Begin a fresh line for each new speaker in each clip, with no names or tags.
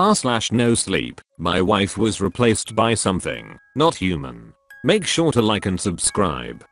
r/no sleep. My wife was replaced by something, not human. Make sure to like and subscribe.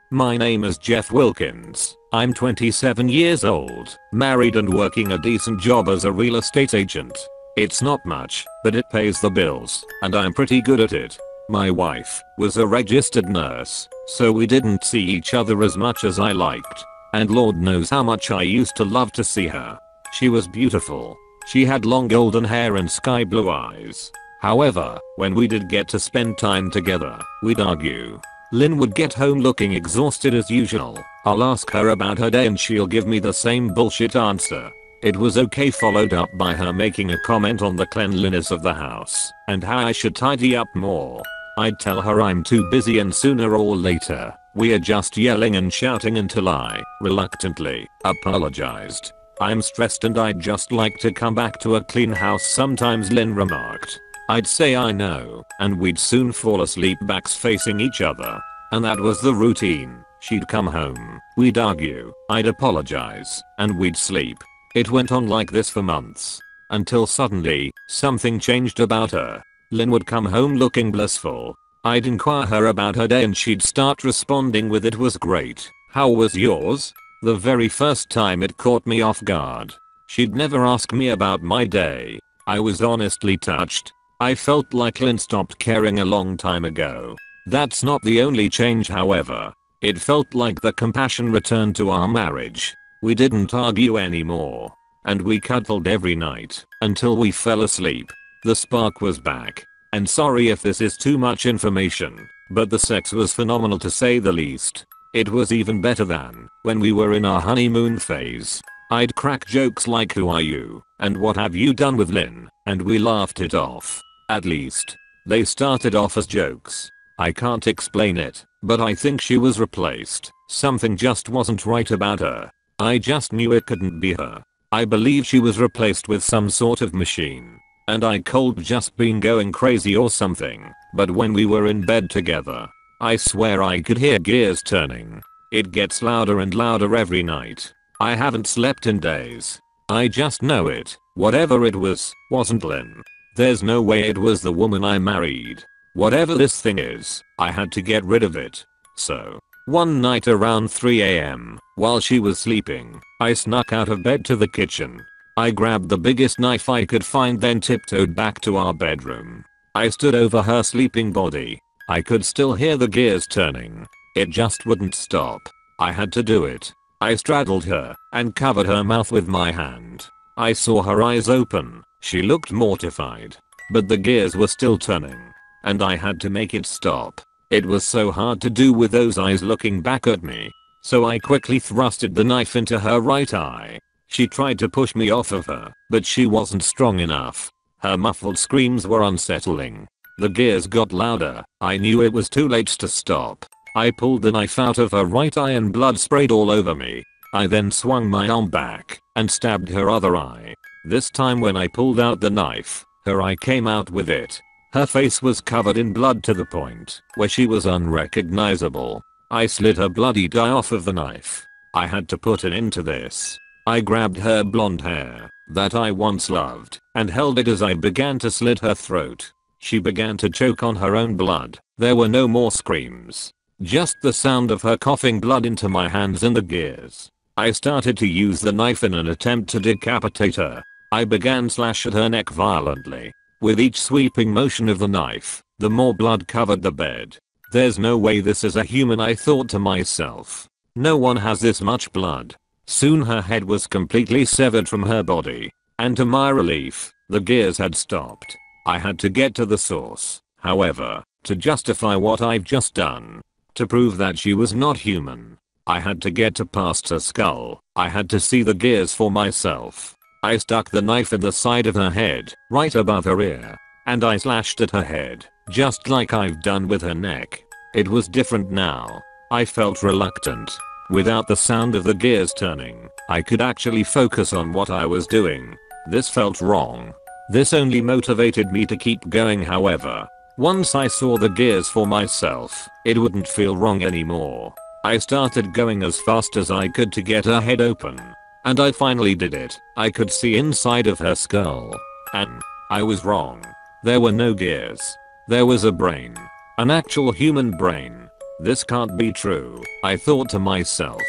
My name is Jeff Wilkins. I'm 27 years old, married and working a decent job as a real estate agent. It's not much, but it pays the bills, and I'm pretty good at it. My wife was a registered nurse, so we didn't see each other as much as I liked. And Lord knows how much I used to love to see her. She was beautiful. She had long golden hair and sky blue eyes. However, when we did get to spend time together, we'd argue. Lynn would get home looking exhausted as usual. I'll ask her about her day and she'll give me the same bullshit answer. It was okay, followed up by her making a comment on the cleanliness of the house and how I should tidy up more. I'd tell her I'm too busy and sooner or later, we are just yelling and shouting until I, reluctantly, apologized. I'm stressed and I'd just like to come back to a clean house sometimes, Lynn remarked. I'd say I know, and we'd soon fall asleep backs facing each other. And that was the routine. She'd come home, we'd argue, I'd apologize, and we'd sleep. It went on like this for months. Until suddenly, something changed about her. Lynn would come home looking blissful. I'd inquire her about her day and she'd start responding with "It was great. How was yours?" The very first time it caught me off guard. She'd never ask me about my day. I was honestly touched. I felt like Lynn stopped caring a long time ago. That's not the only change, however. It felt like the compassion returned to our marriage. We didn't argue anymore. And we cuddled every night until we fell asleep. The spark was back. And sorry if this is too much information, but the sex was phenomenal to say the least. It was even better than when we were in our honeymoon phase. I'd crack jokes like "Who are you?" and "What have you done with Lynn?" and we laughed it off. At least, they started off as jokes. I can't explain it, but I think she was replaced. Something just wasn't right about her. I just knew it couldn't be her. I believe she was replaced with some sort of machine. And I could just been going crazy or something. But when we were in bed together, I swear I could hear gears turning. It gets louder and louder every night. I haven't slept in days. I just know it. Whatever it was, wasn't Lynn. There's no way it was the woman I married. Whatever this thing is, I had to get rid of it. So, one night around 3 AM, while she was sleeping, I snuck out of bed to the kitchen. I grabbed the biggest knife I could find, then tiptoed back to our bedroom. I stood over her sleeping body. I could still hear the gears turning. It just wouldn't stop. I had to do it. I straddled her and covered her mouth with my hand. I saw her eyes open. She looked mortified. But the gears were still turning. And I had to make it stop. It was so hard to do with those eyes looking back at me. So I quickly thrusted the knife into her right eye. She tried to push me off of her, but she wasn't strong enough. Her muffled screams were unsettling. The gears got louder. I knew it was too late to stop. I pulled the knife out of her right eye and blood sprayed all over me. I then swung my arm back and stabbed her other eye. This time when I pulled out the knife, her eye came out with it. Her face was covered in blood to the point where she was unrecognizable. I slid her bloody eye off of the knife. I had to put an end to this. I grabbed her blonde hair that I once loved and held it as I began to slit her throat. She began to choke on her own blood. There were no more screams. Just the sound of her coughing blood into my hands and the gears. I started to use the knife in an attempt to decapitate her. I began slash at her neck violently. With each sweeping motion of the knife, the more blood covered the bed. There's no way this is a human, I thought to myself. No one has this much blood. Soon her head was completely severed from her body. And to my relief, the gears had stopped. I had to get to the source, however, to justify what I've just done. To prove that she was not human. I had to get to past her skull. I had to see the gears for myself. I stuck the knife in the side of her head, right above her ear. And I slashed at her head, just like I've done with her neck. It was different now. I felt reluctant. Without the sound of the gears turning, I could actually focus on what I was doing. This felt wrong. This only motivated me to keep going, however. Once I saw the gears for myself, it wouldn't feel wrong anymore. I started going as fast as I could to get her head open. And I finally did it. I could see inside of her skull. And I was wrong. There were no gears. There was a brain. An actual human brain. This can't be true, I thought to myself.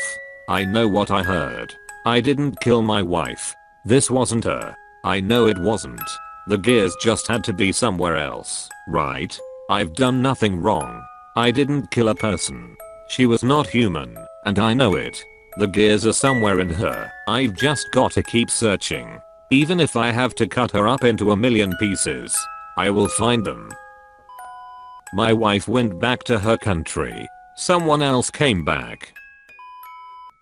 I know what I heard. I didn't kill my wife. This wasn't her. I know it wasn't. The gears just had to be somewhere else, right? I've done nothing wrong. I didn't kill a person. She was not human, and I know it. The gears are somewhere in her. I've just gotta keep searching. Even if I have to cut her up into a million pieces, I will find them. My wife went back to her country. Someone else came back.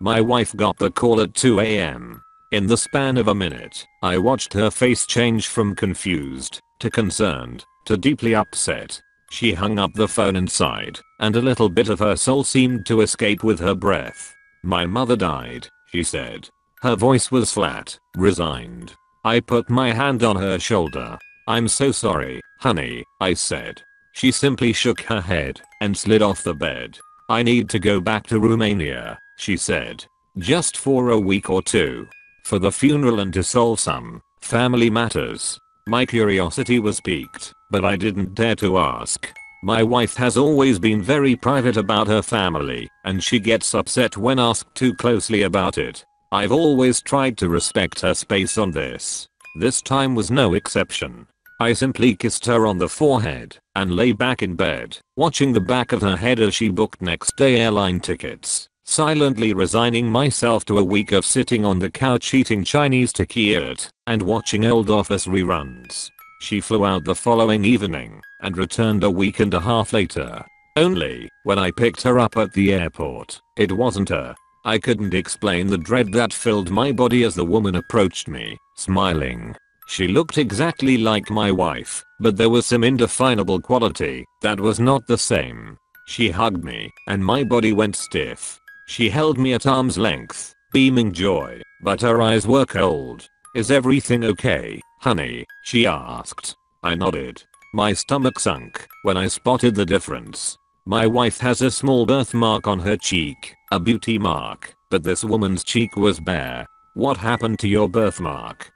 My wife got the call at 2 a.m. In the span of a minute, I watched her face change from confused, to concerned, to deeply upset. She hung up the phone and sighed, and a little bit of her soul seemed to escape with her breath. My mother died, she said. Her voice was flat, resigned. I put my hand on her shoulder. I'm so sorry, honey, I said. She simply shook her head and slid off the bed. I need to go back to Romania, she said. Just for a week or two. For the funeral and to solve some family matters. My curiosity was piqued, but I didn't dare to ask. My wife has always been very private about her family, and she gets upset when asked too closely about it. I've always tried to respect her space on this. This time was no exception. I simply kissed her on the forehead and lay back in bed, watching the back of her head as she booked next day airline tickets, silently resigning myself to a week of sitting on the couch eating Chinese takeout and watching old Office reruns. She flew out the following evening and returned a week and a half later. Only, when I picked her up at the airport, it wasn't her. I couldn't explain the dread that filled my body as the woman approached me, smiling. She looked exactly like my wife, but there was some indefinable quality that was not the same. She hugged me, and my body went stiff. She held me at arm's length, beaming joy, but her eyes were cold. Is everything okay, honey? She asked. I nodded. My stomach sunk when I spotted the difference. My wife has a small birthmark on her cheek, a beauty mark, but this woman's cheek was bare. What happened to your birthmark?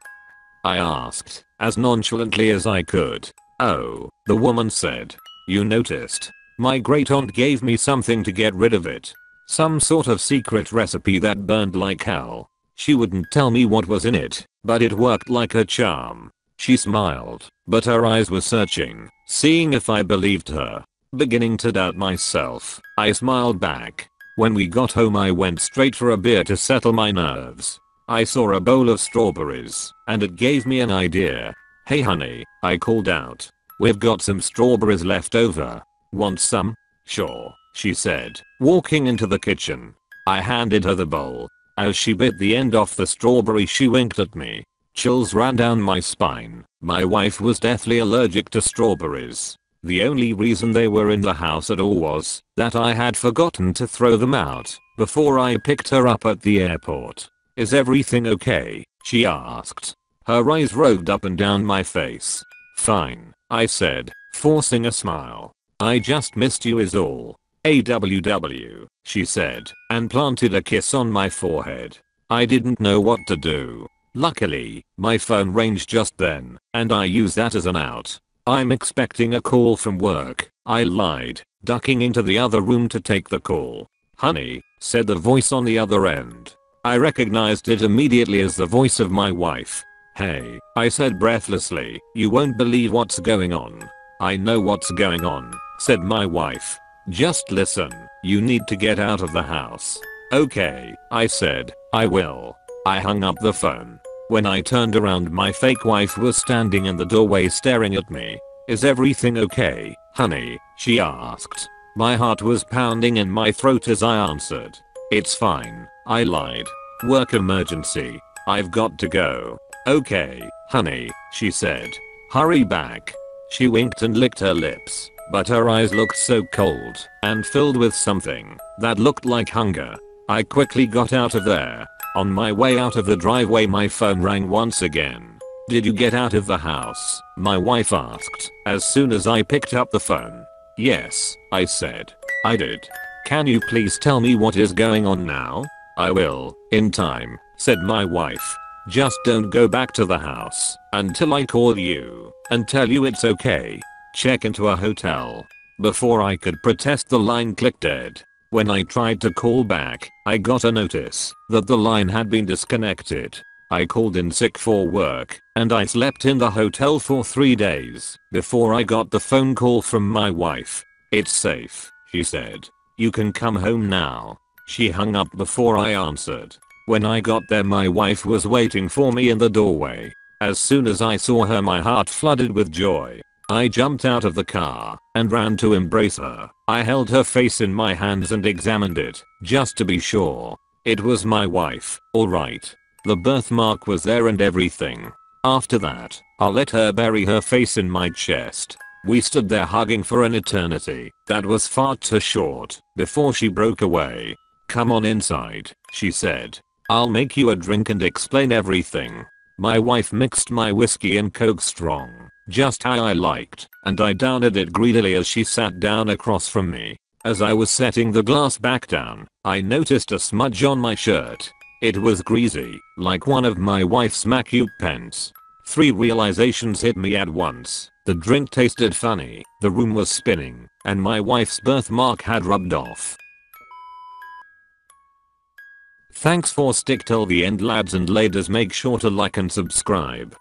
I asked, as nonchalantly as I could. Oh, the woman said. You noticed. My great aunt gave me something to get rid of it. Some sort of secret recipe that burned like hell. She wouldn't tell me what was in it, but it worked like a charm. She smiled, but her eyes were searching, seeing if I believed her. Beginning to doubt myself, I smiled back. When we got home I went straight for a beer to settle my nerves. I saw a bowl of strawberries, and it gave me an idea. Hey honey, I called out. We've got some strawberries left over. Want some? Sure, she said, walking into the kitchen. I handed her the bowl. As she bit the end off the strawberry she winked at me. Chills ran down my spine. My wife was deathly allergic to strawberries. The only reason they were in the house at all was that I had forgotten to throw them out before I picked her up at the airport. Is everything okay? She asked. Her eyes roved up and down my face. Fine, I said, forcing a smile. I just missed you is all. AWW, she said, and planted a kiss on my forehead. I didn't know what to do. Luckily, my phone rang just then, and I used that as an out. I'm expecting a call from work, I lied, ducking into the other room to take the call. Honey, said the voice on the other end. I recognized it immediately as the voice of my wife. Hey, I said breathlessly, you won't believe what's going on. I know what's going on, said my wife. Just listen, you need to get out of the house. Okay, I said, I will. I hung up the phone. When I turned around my fake wife was standing in the doorway staring at me. Is everything okay, honey? She asked. My heart was pounding in my throat as I answered. It's fine, I lied. Work emergency. I've got to go. Okay, honey, she said. Hurry back. She winked and licked her lips, but her eyes looked so cold and filled with something that looked like hunger. I quickly got out of there. On my way out of the driveway my phone rang once again. Did you get out of the house? My wife asked as soon as I picked up the phone. Yes, I said. I did. Can you please tell me what is going on now? I will, in time, said my wife. Just don't go back to the house until I call you and tell you it's okay. Check into a hotel. Before I could protest, the line clicked dead. When I tried to call back, I got a notice that the line had been disconnected. I called in sick for work, and I slept in the hotel for 3 days before I got the phone call from my wife. "It's safe," she said. "You can come home now." She hung up before I answered. When I got there, my wife was waiting for me in the doorway. As soon as I saw her, my heart flooded with joy. I jumped out of the car and ran to embrace her. I held her face in my hands and examined it, just to be sure. It was my wife, alright. The birthmark was there and everything. After that, I let her bury her face in my chest. We stood there hugging for an eternity that was far too short before she broke away. "Come on inside," she said. "I'll make you a drink and explain everything." My wife mixed my whiskey and Coke strong, just how I liked, and I downed it greedily as she sat down across from me. As I was setting the glass back down, I noticed a smudge on my shirt. It was greasy, like one of my wife's Mafia pens. 3 realizations hit me at once. The drink tasted funny, the room was spinning, and my wife's birthmark had rubbed off. Thanks for stick till the end, lads and ladies. Make sure to like and subscribe.